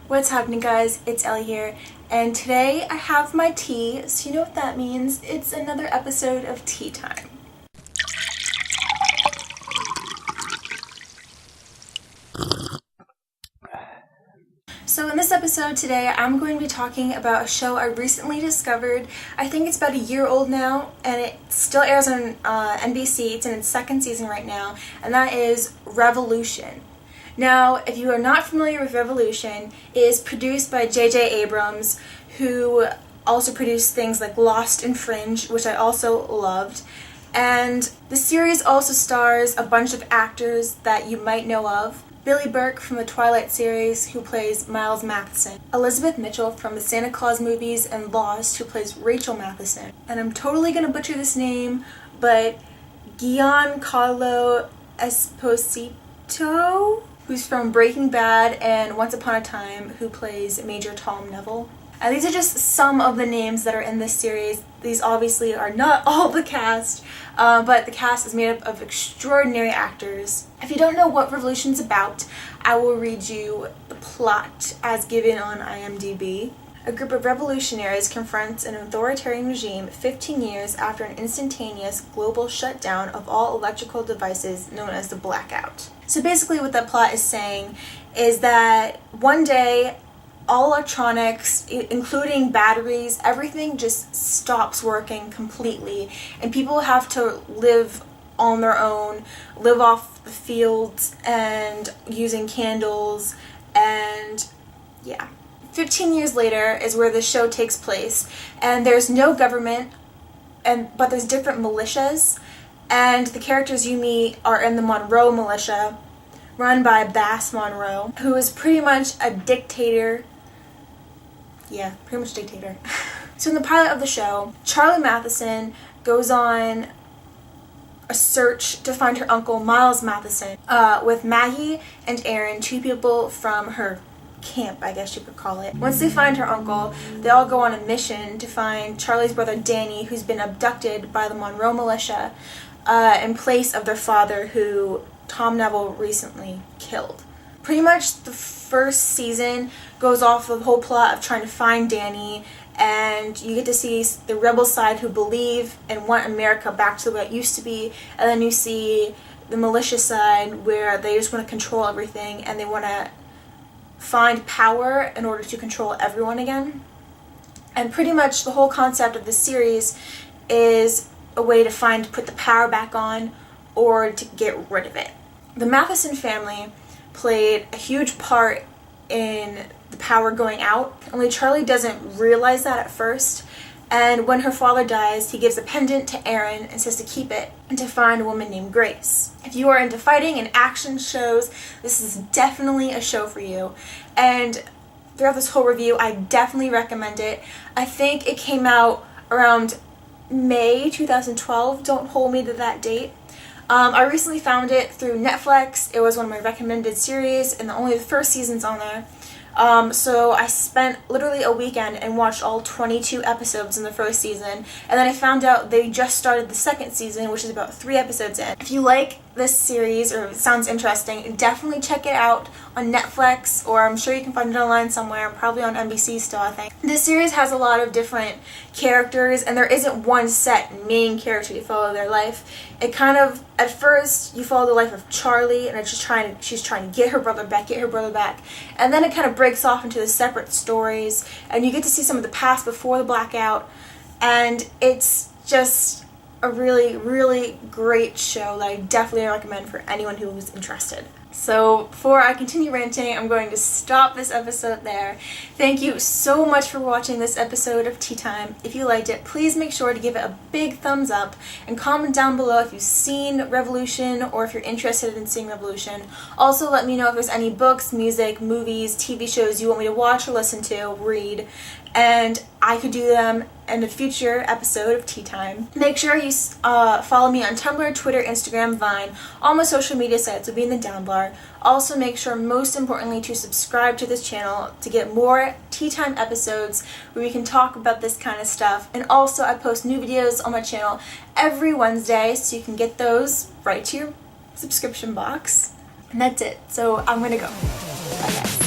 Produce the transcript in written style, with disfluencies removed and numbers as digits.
What's happening, guys? It's Elly here, and today I have my tea, so you know what that means. It's another episode of Tea Time. So in this episode today, I'm going to be talking about a show I recently discovered. I think it's about a year old now, and it still airs on NBC. It's in its second season right now, and that is Revolution. Now, if you are not familiar with Revolution, it is produced by J.J. Abrams, who also produced things like Lost and Fringe, which I also loved. And the series also stars a bunch of actors that you might know of. Billy Burke from the Twilight series, who plays Miles Matheson. Elizabeth Mitchell from the Santa Claus movies and Lost, who plays Rachel Matheson. And I'm totally gonna butcher this name, but Giancarlo Esposito, who's from Breaking Bad and Once Upon a Time, who plays Major Tom Neville. And these are just some of the names that are in this series. These obviously are not all the cast, but the cast is made up of extraordinary actors. If you don't know what Revolution's about, I will read you the plot as given on IMDb. A group of revolutionaries confronts an authoritarian regime 15 years after an instantaneous global shutdown of all electrical devices known as the blackout. So basically what that plot is saying is that one day all electronics, including batteries, everything just stops working completely, and people have to live on their own, live off the fields and using candles, and yeah. 15 years later is where the show takes place, and there's no government, but there's different militias, and the characters you meet are in the Monroe militia, run by Bass Monroe, who is pretty much a dictator. Yeah, pretty much dictator. So in the pilot of the show, Charlie Matheson goes on a search to find her uncle, Miles Matheson, with Maggie and Aaron, two people from her camp, I guess you could call it. Once they find her uncle, they all go on a mission to find Charlie's brother Danny, who's been abducted by the Monroe militia in place of their father, who Tom Neville recently killed. Pretty much the first season goes off the whole plot of trying to find Danny, and you get to see the rebel side who believe and want America back to the way it used to be, and then you see the militia side where they just want to control everything and they want to find power in order to control everyone again. And pretty much the whole concept of the series is a way to put the power back on or to get rid of it. The Matheson family played a huge part in the power going out, only Charlie doesn't realize that at first, and when her father dies, he gives a pendant to Aaron and says to keep it and to find a woman named Grace. If you are into fighting and action shows, this is definitely a show for you, and throughout this whole review, I definitely recommend it. I think it came out around May 2012, don't hold me to that date. I recently found it through Netflix. It was one of my recommended series, and only the first season's on there. So I spent literally a weekend and watched all 22 episodes in the first season, and then I found out they just started the second season, which is about 3 episodes in. If you like this series or it sounds interesting, definitely check it out on Netflix, or I'm sure you can find it online somewhere, probably on NBC still, I think. This series has a lot of different characters, and there isn't one set main character you follow their life. It kind of, at first, you follow the life of Charlie, and she's trying to get her brother back, and then it kind of breaks off into the separate stories, and you get to see some of the past before the blackout, and it's just a really, really great show that I definitely recommend for anyone who is interested. So before I continue ranting, I'm going to stop this episode there. Thank you so much for watching this episode of Tea Time. If you liked it, please make sure to give it a big thumbs up and comment down below if you've seen Revolution or if you're interested in seeing Revolution. Also, let me know if there's any books, music, movies, TV shows you want me to watch or listen to, read, and I could do them in a future episode of Tea Time. Make sure you follow me on Tumblr, Twitter, Instagram, Vine. All my social media sites will be in the down bar. Also, make sure, most importantly, to subscribe to this channel to get more Tea Time episodes where we can talk about this kind of stuff. And also, I post new videos on my channel every Wednesday, so you can get those right to your subscription box. And that's it. So I'm gonna go. Bye, guys.